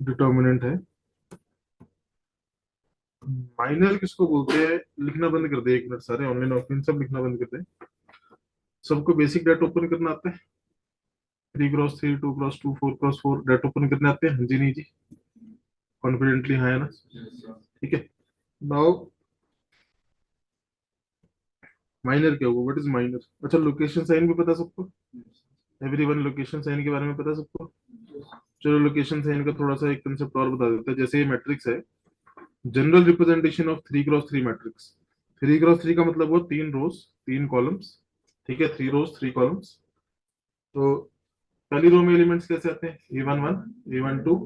Determinant है। Minor किसको बोलते हैं? लिखना बंद कर दे एक मिनट, सारे ऑनलाइन ऑफलाइन सब लिखना बंद कर दे। सबको बेसिक डाटा ओपन करना आता है? 3x3, 2x2, 4x4 data open करने आते हैं? हाँ जी नहीं जी? कॉन्फिडेंटली हाँ है ना? ठीक है। नाउ माइनर क्या होगा? What is minor? अच्छा, लोकेशन साइन भी पता सबको? एवरीवन लोकेशन साइन के बारे में पता सबको? चलो लोकेशन साइन का थोड़ा सा एक कंसेप्ट और बता देता है। जैसे ये मैट्रिक्स है, general representation of 3x3 matrix. 3x3 का मतलब वो 3 रोज 3 कॉलम्स। ठीक है, 3 रोज 3 कॉलम्स। तो पहली रो में एलिमेंट्स कैसे आते हैं? A11 A12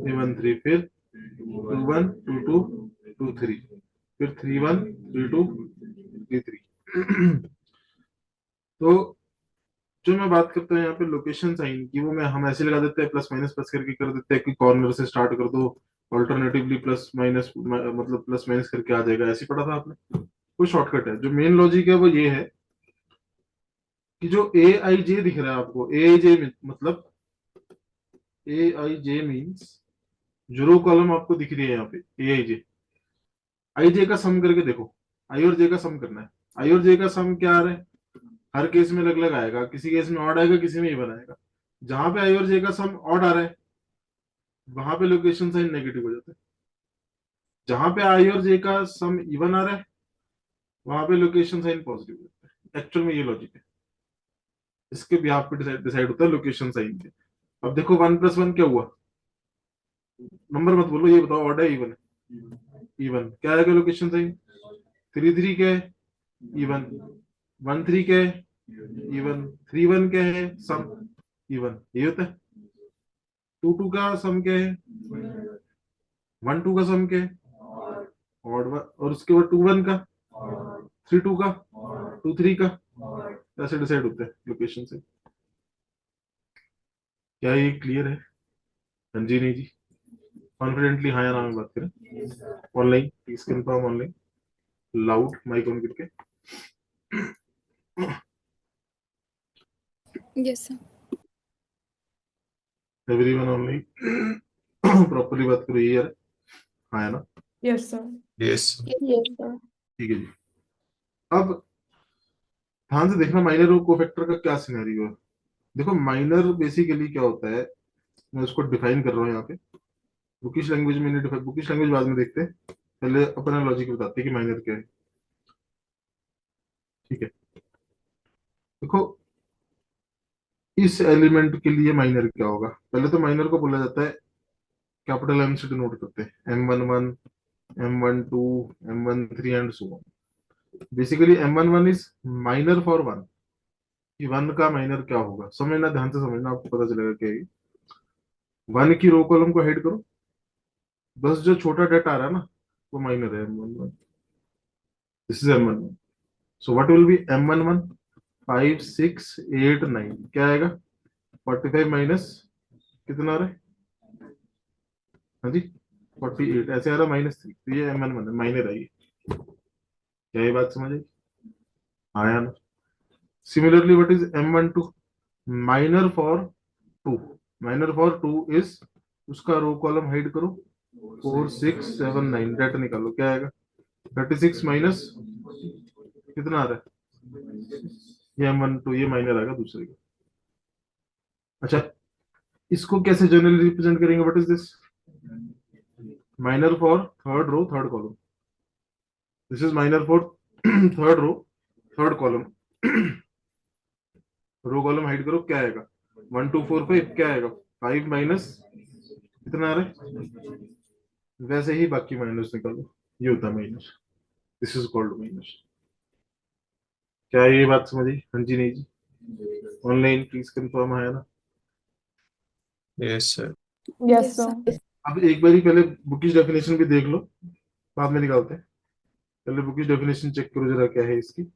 A13, फिर 21 22 23, फिर 31 32 33। तो जो मैं बात करता हूँ यहाँ पे लोकेशन साइन की, वो मैं हम ऐसे लगा देते हैं, प्लस माइनस प्लस करके कर देते हैं कि कॉर्नर से स्टार्ट कर दो, ऑल्टरनेटिवली प्लस माइनस मतलब प्लस माइनस करके आ जाएगा। ऐसे पढ़ा था आपने? कोई शॉर्टकट है? जो मेन लॉजिक है वो ये है कि जो ए आई जे दिख रहा है आपको, ए आई जे मतलब ए आई जे मीन्स जो रो कॉलम आपको दिख रही है यहाँ पे ए आई जे, आई जे का सम करके देखो। आई और जे का सम करना है। आई और जे का सम क्या आ रहा है? हर केस में अलग अलग आएगा, किसी केस में ऑड आएगा, किसी में इवन आएगा। जहां पे आई और जे का सम ऑड आ रहा है वहां पे लोकेशन साइन नेगेटिव हो जाता है। जहां पे आई और जे का सम इवन आ रहा है वहां पे लोकेशन साइन पॉजिटिव हो जाता है। एक्चुअल में ये लॉजिक है, इसके भी पे डिसाइड होता है लोकेशन साइन के। अब देखो 1+1 क्या हुआ? नंबर मत बोलो, ये बताओ ऑड है इवन है? इवन क्या आएगा लोकेशन साइन? 3 3 क्या है? इवन। 1 3 क्या है? इवन। 3 1 क्या है? सम इवन। ये होता है। 2 2 का सम क्या है? 1 2 का सम क्या है? ऑड। और उसके बाद 2 1 का, 3 2 का, 2 3 का। ऐसे डिसाइड होते हैं लोकेशन से। क्या ये क्लियर है? हाँ जी नहीं जी? कॉन्फिडेंटली हाँ या ना में बात करें। Online please confirm, online loud mic on करके। Yes sir. Everyone online properly बात करो, ये यार हाँ है ना? Yes sir. Yes yes sir. ठीक है जी। अब ध्यान से देखना माइनर और कोफैक्टर का क्या सिनेरियो है। देखो माइनर बेसिकली क्या होता है, मैं उसको डिफाइन कर रहा हूँ यहाँ पे। बुकिश लैंग्वेज में नहीं डिफाइन, बुकिश लैंग्वेज बाद में देखते हैं, पहले अपना लॉजिक बताते हैं कि माइनर क्या है। ठीक है, देखो इस एलिमेंट के लिए माइनर क्या होगा? पहले तो माइनर को बोला जाता है, कैपिटल एम से डिनोट करते हैं, M11 M12 M13 and so on. Basically M11 is minor for one. कि वन का माइनर क्या होगा समझना, ध्यान से समझना, आपको पता चलेगा क्या है। वन की रो कॉलम को हाइड करो, बस जो छोटा डेटा आ रहा है ना वो माइनर है M11। This is M11। So what will be M11? 5 6 8 9 क्या आएगा? 45 माइनस कितना आ रहा है? हाँ जी 48 ऐसे आ रहा है, -3। तो ये M11 माइनर है ये। क्या ये बात समझ आई? हाँ या ना? Similarly what is M12? Minor for 2। Minor for 2 is, उसका रो कॉलम हाइड करो, 4 6 7 9 डाटा निकालो क्या आएगा? 36 माइनस कितना आ रहा है? ये M12, ये माइनर आएगा दूसरे का। अच्छा, इसको कैसे जनरली रिप्रेजेंट करेंगे? What is this? Minor for third row third column. This is minor for third row third column. Row column hide करो क्या आएगा? 1 2 4 5 क्या आएगा? 5 माइनस कितना आ रहा है? वैसे ही बाकी माइनस निकालो, ये होता है minus. This is called minus. क्या ये बात समझ आई? हाँ जी नहीं जी? ऑनलाइन प्लीज कंफर्म है ना? Yes sir yes yes sir. Sir. अब एक बारी पहले बुकिश डेफिनेशन भी देख लो, बाद में निकालते हैं। पहले बुकिश डेफिनेशन चेक करो जरा क्या है इसकी।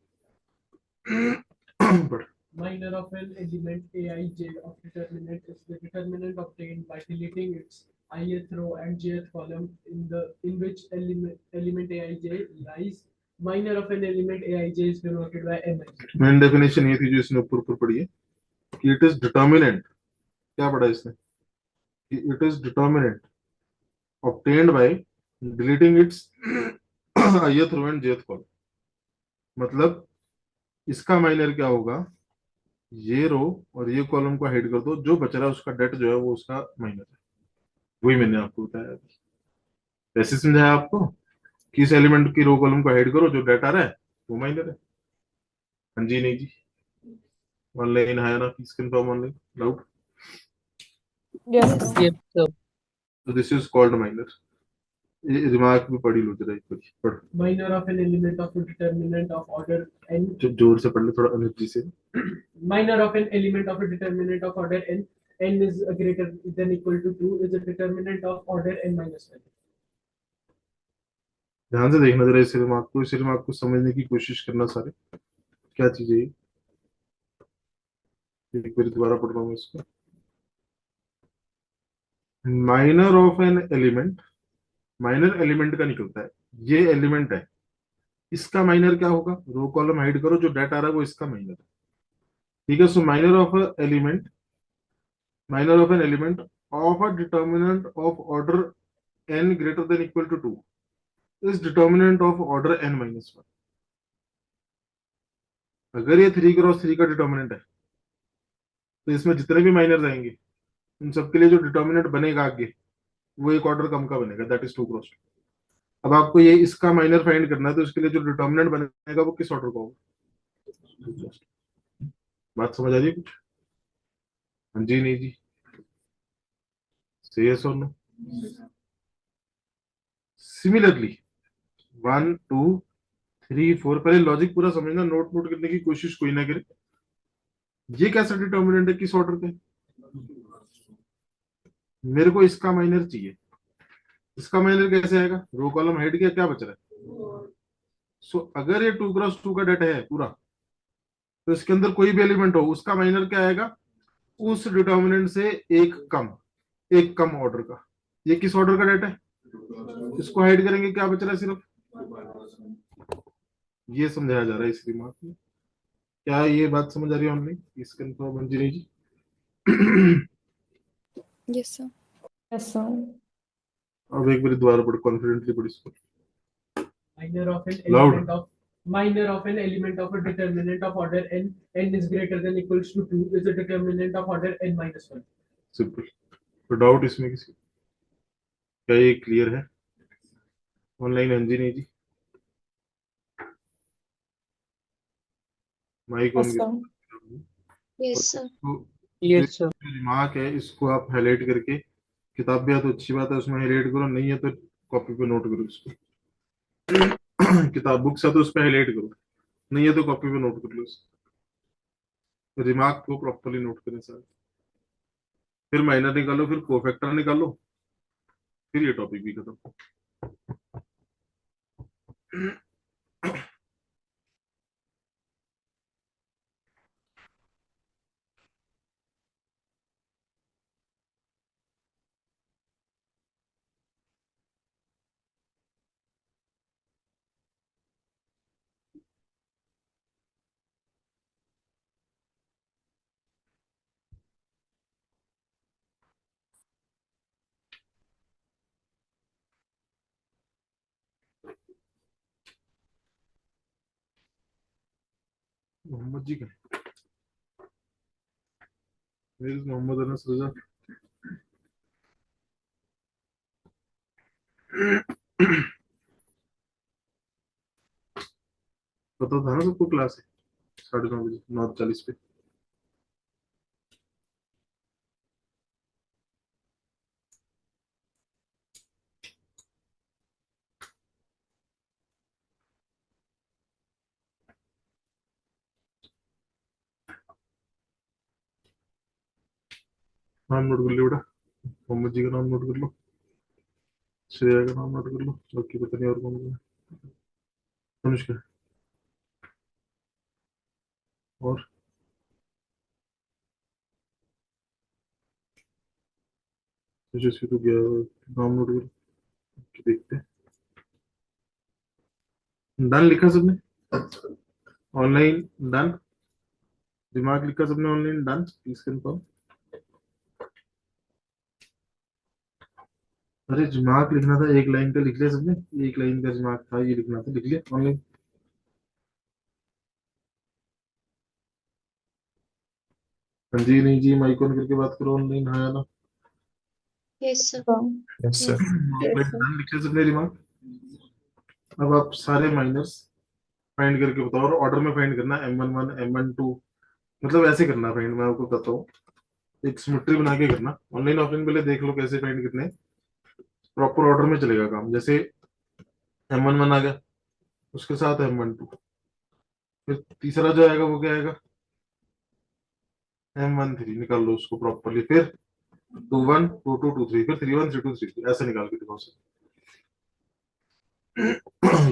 But Minor of an element aij of determinant is the determinant obtained by deleting its ith row and jth column in which element aij lies. Minor of an element aij is denoted by mij. Main definition ये थी जो इसने ऊपर ऊपर पढ़ी है कि it is determinant. क्या पढ़ा इसने? कि it is determinant obtained by deleting its ith row and jth column। मतलब इसका माइनर क्या होगा, ये रो और ये कॉलम को हाइड कर दो, जो बच रहा है उसका डेट जो है वो उसका माइनर है। वही मैंने आपको बताया अभी। ऐसे समझाया आपको कि इस एलिमेंट की रो कॉलम को हाइड करो, जो डेटा आ रहा है वो माइनर है। हाँ जी, नहीं जी, ऑनलाइन है ना, please confirm online doubt. Yes, sir. Yes, sir. तो दिस इज कॉल्ड माइनर। ये दिमाग में पढ़ी लो जरा, एक बार पढ़, Minor of an element of a determinant of order n. जो जोर से पढ़ ले, थोड़ा एनर्जी से। Minor of an element of a determinant of order n. N is greater than equal to 2 is a determinant of order n minus 1. ध्यान से देखना जरा इस दिमाग को समझने की कोशिश करना सारे, क्या चीज है ये। एक बार दोबारा पढ़ रहा हूँ इसको। Minor of an element, minor element का निकलता है, ये एलिमेंट है, इसका माइनर क्या होगा, रो कॉलम हाइड करो, जो डाटा आ रहा है वो इसका माइनर है। ठीक है, सो minor of element, minor of an element of a determinant of order n greater than equal to 2 is determinant of order n minus 1। अगर ये 3 क्रॉस 3 का डिटर्मिनेंट है तो इसमें जितने भी माइनर्स आएंगे उन सबके लिए जो डिटर्मिनेंट बनेगा आगे वो एक ऑर्डर कम का बनेगा, दैट इज 2 क्रॉस 2। अब आपको ये इसका माइनर फाइंड करना है, तो इसके लिए जो डिटर्मिनेंट बनेगा वो किस ऑर्डर का होगा। बात समझ आ रही है कुछ? हाँ जी, नहीं जी, से यस और नो। सिमिलरली 1 2 3 4, पहले लॉजिक पूरा समझना, नोट करने की कोशिश कोई ना करे। ये कैसा डिटर्मिनेंट है, किस ऑर्डर पे, मेरे को इसका माइनर चाहिए। इसका माइनर कैसे आएगा, रो कॉलम हेड किया, क्या बच रहा है। सो अगर ये 2 क्रॉस 2 का डाटा है पूरा, तो इसके अंदर कोई भी एलिमेंट हो उसका माइनर क्या आएगा, उस डिटर्मिनेंट से एक कम ऑर्डर का। ये किस ऑर्डर का डाटा है, इसको हाइड करेंगे, क्या बच रहा है सिर्फ। ये समझाया जा रहा है इस दिमाग में। क्या ये बात समझ आ रही है ऑनलाइन, इसके अंदर मंजिरी जी? Yes, sir. Yes, sir. अब एक बार दोबारा पढ़, कॉन्फिडेंटली पढ़ इसको। Minor of an Loud. element of minor of an element of a determinant of order n. N is greater than equals to 2 is a determinant of order n minus 1. Simple. तो doubt इसमें किसी, क्या ये clear है online? हाँ जी, नहीं जी, mic Yes, on sir. Yes, sir. Yes, sir. दिमाग है, इसको आप हाईलाइट करके, किताब भी है तो अच्छी बात है, उसमें हाईलाइट करो, नहीं है तो कॉपी पे नोट करो इसको। किताब बुक्स है तो उस पर हाईलाइट करो, नहीं है तो कॉपी पे नोट कर लो इसको। दिमाग को प्रॉपरली नोट करें सर। फिर माइनर निकालो, फिर कोफैक्टर निकालो, फिर ये टॉपिक भी खत्म। मोहम्मद जी का, मोहम्मद अनस रजा। पता था ना सबको, क्लास है 9:30 बजे, 9:40 पे। नाम नोट कर लो बेटा, मोहम्मद जी का नाम नोट कर लो, श्रेया का नाम नोट कर लो, बाकी पता नहीं और कौन कौन है। अनुष्का और यशस्वी तो गया, नाम नोट कर, देखते हैं। डन लिखा सबने ऑनलाइन, डन। दिमाग लिखा सबने ऑनलाइन, डन। Please confirm. अरे दिमाग लिखना था, एक लाइन का लिख लिया सबने, एक लाइन का दिमाग था, ये लिखना था, लिख लिया ऑनलाइन। हाँ जी, नहीं जी, माइक ऑन करके बात करो, ऑनलाइन हाँ या ना। Yes, sir. Yes, sir. Yes. Yes, offline sir. Done, लिख लिया सबने दिमाग। अब आप सारे माइनस फाइंड करके बताओ, और ऑर्डर में फाइंड करना, M11 M12, मतलब ऐसे करना फाइंड, मैं आपको बताता हूँ। एक सिमेट्री बना के करना, ऑनलाइन ऑफलाइन पहले देख लो कैसे फाइंड करने, प्रॉपर ऑर्डर में चलेगा काम। जैसे M11 आ गया, उसके साथ M12, फिर तीसरा जो आएगा वो क्या आएगा, M13, निकाल लो उसको प्रॉपरली, फिर 21 22 23, फिर 31 32 33, ऐसे निकाल के दिखाओ सर।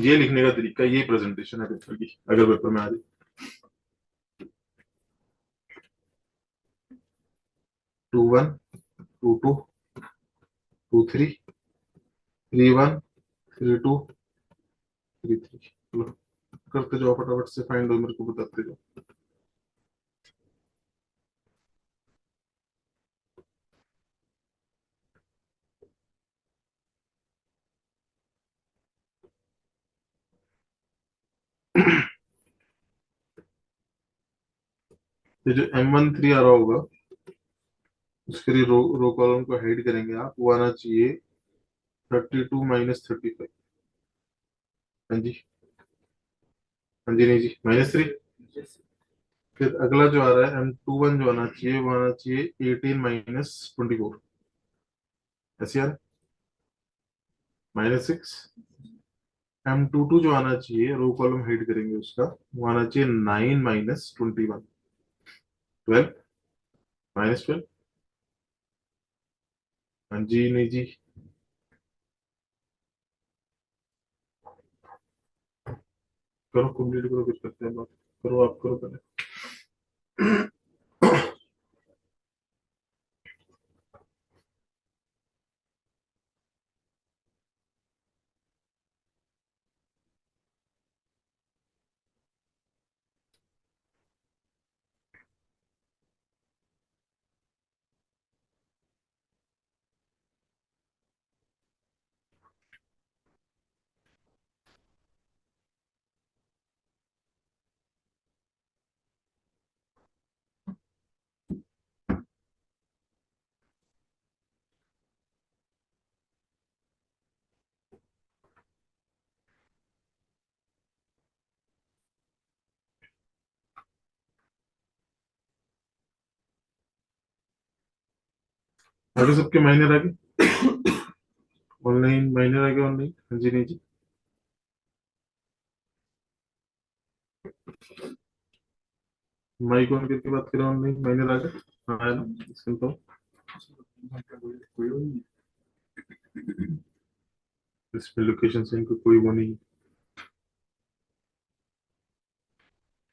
ये लिखने का तरीका, ये प्रेजेंटेशन है पेपर की, अगर पेपर में आ जाए। 21 22 23 31 32 33, चलो करते जाओ फटाफट से, फाइंड हो, मेरे को बताते जाओ। ये जो M13 आ रहा होगा, उसके लिए रो कॉलम को हाइड करेंगे आप, वो आना चाहिए 32 माइनस 35। हाँ जी, हाँ जी, नहीं जी, -3। फिर अगला जो आ रहा है M21, जो आना चाहिए वो आना चाहिए 18 माइनस 24, ऐसे यार, -6। M22 जो आना चाहिए, रो कॉलम हाइड करेंगे उसका, वो आना चाहिए 9 माइनस 21, 12 -12। हाँ जी, नहीं जी, करो कंप्लीट करो, कुछ करते हैं बात, करो आप, करो पहले। आगे सबके माइनर आगे, ऑनलाइन माइनर आगे, ऑनलाइन, हाँ जी, नहीं जी, माइक ऑन करके बात करें, ऑनलाइन माइनर आगे, हाँ है ना, सुनता हूँ। इसमें लोकेशन से इनको कोई वो नहीं है,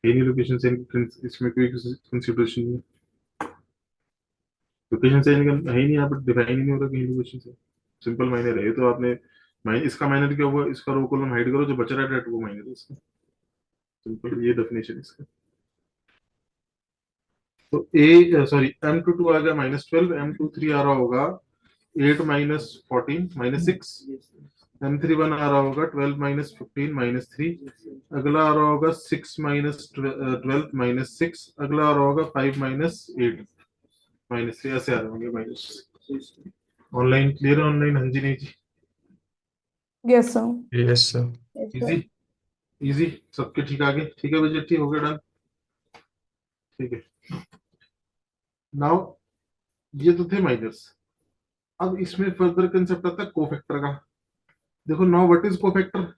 नहीं लोकेशन से इनकी इसमें कोई कंसिडरेशन नहीं है, लोकेशन से इनका है ही नहीं, यहाँ पर डिफाइन ही नहीं हो रहा कहीं लोकेशन से, सिंपल माइनर है ये तो। आपने इसका माइनर क्या हुआ, इसका रो कॉलम हाइड करो, जो बच रहा है डायरेक्ट वो माइनर है इसका, सिंपल ये डेफिनेशन इसका। तो ए सॉरी M22 आ गया -12, M23 आ रहा होगा 8 माइनस 14 -6, M31 आ रहा होगा 12 माइनस 15 -3, अगला आ रहा होगा 6 माइनस 12 -6, अगला आ रहा होगा 5 माइनस 8 -3, ऐसे आ रहे होंगे माइनस। ऑनलाइन क्लियर है, ऑनलाइन, हाँ जी, नहीं जी, Yes, sir. Yes, sir. Yes, easy, sir. Easy, सबके ठीक आगे, ठीक है बजट, ठीक हो गया, डन, ठीक है। नाउ ये तो थे माइनस, अब इसमें फर्दर कंसेप्ट आता है कोफैक्टर का। देखो now what is cofactor,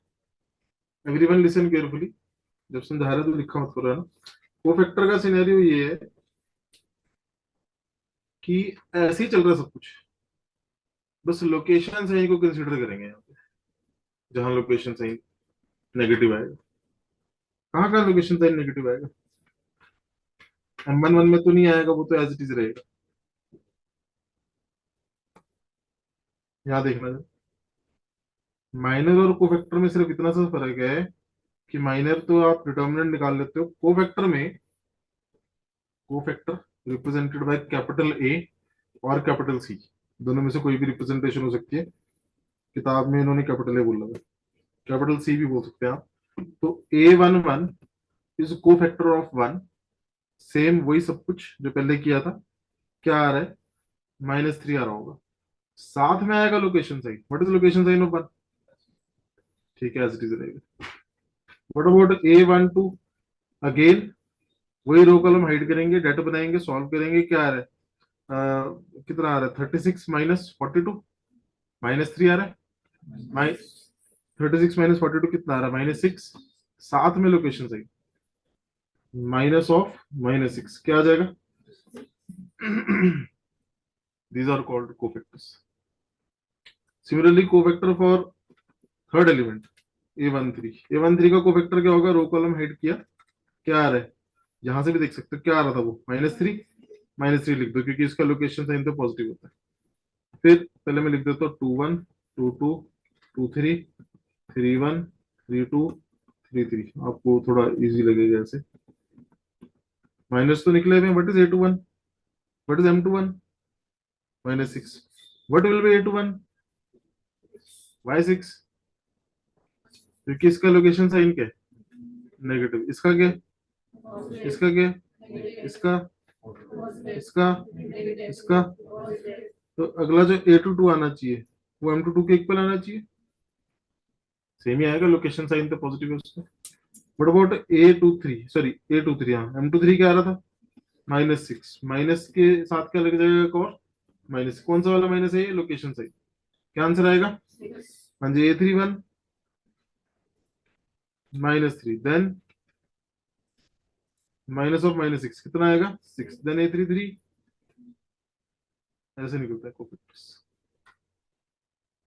everyone listen carefully, जब समझा रहे तो लिखा मत करो, है ना। कोफैक्टर का सिनेरियो ये है कि ऐसे ही चल रहा है सब कुछ, बस लोकेशन सही को कंसीडर करेंगे यहाँ पे, जहां लोकेशन सही नेगेटिव आएगा, कहाँ कहाँ लोकेशन सही नेगेटिव आएगा, M11 में तो नहीं आएगा, वो तो एज इट इज रहेगा। यहाँ देखना, माइनर और कोफैक्टर में सिर्फ इतना सा फर्क है कि माइनर तो आप डिटर्मिनेंट निकाल लेते हो, कोफैक्टर में cofactor represented by capital A और कैपिटल सी, दोनों में से कोई भी रिप्रेजेंटेशन हो सकती है। किताब में इन्होंने कैपिटल ए बोला है, कैपिटल सी भी बोल सकते हैं आप। तो A11 इज को फैक्टर ऑफ 1, सेम वही सब कुछ जो पहले किया था। क्या आ रहा है? -3 आ रहा होगा, साथ में आएगा location sign. What is location sign of 1? ठीक है, एज इट इज रहेगा। What about A12? अगेन वही रो कॉलम हाइड करेंगे, डेट बनाएंगे, सॉल्व करेंगे। क्या आ रहा है? कितना आ रहा है? 36 माइनस 42, -3 आ रहा है। 36 माइनस 42 कितना आ रहा है? -6, साथ में लोकेशन सही, माइनस ऑफ -6 क्या आ जाएगा? These are called cofactors. Similarly cofactor for third element A13 का कोफैक्टर क्या होगा? रो कॉलम हाइड किया, क्या आ रहा है? यहां से भी देख सकते हो क्या आ रहा था वो, -3 लिख दो क्योंकि इसका लोकेशन साइन तो पॉजिटिव होता है। फिर पहले मैं लिख देता हूँ 21 22 23 31 32 33, आपको थोड़ा इजी लगेगा ऐसे। माइनस तो निकले हुए। What is A21? What is M21? -6। What will be A21? Y6, क्योंकि इसका लोकेशन साइन क्या है? नेगेटिव। इसका क्या? इसका क्या? इसका इसका इसका। तो अगला जो A22 आना चाहिए वो M22 के इक्वल आना चाहिए, सेम ही आएगा, लोकेशन साइन तो पॉजिटिव है उसका। What about A23? Sorry A23, हाँ M23 क्या आ रहा था? -6, माइनस के साथ क्या लग जाएगा? एक और माइनस। कौन सा वाला माइनस है? Location sign. क्या आंसर आएगा? हाँ जी, A31 -3, देन माइनस ऑफ -6 कितना आएगा? 6, देन A33। ऐसे निकलता है कोफैक्टर्स।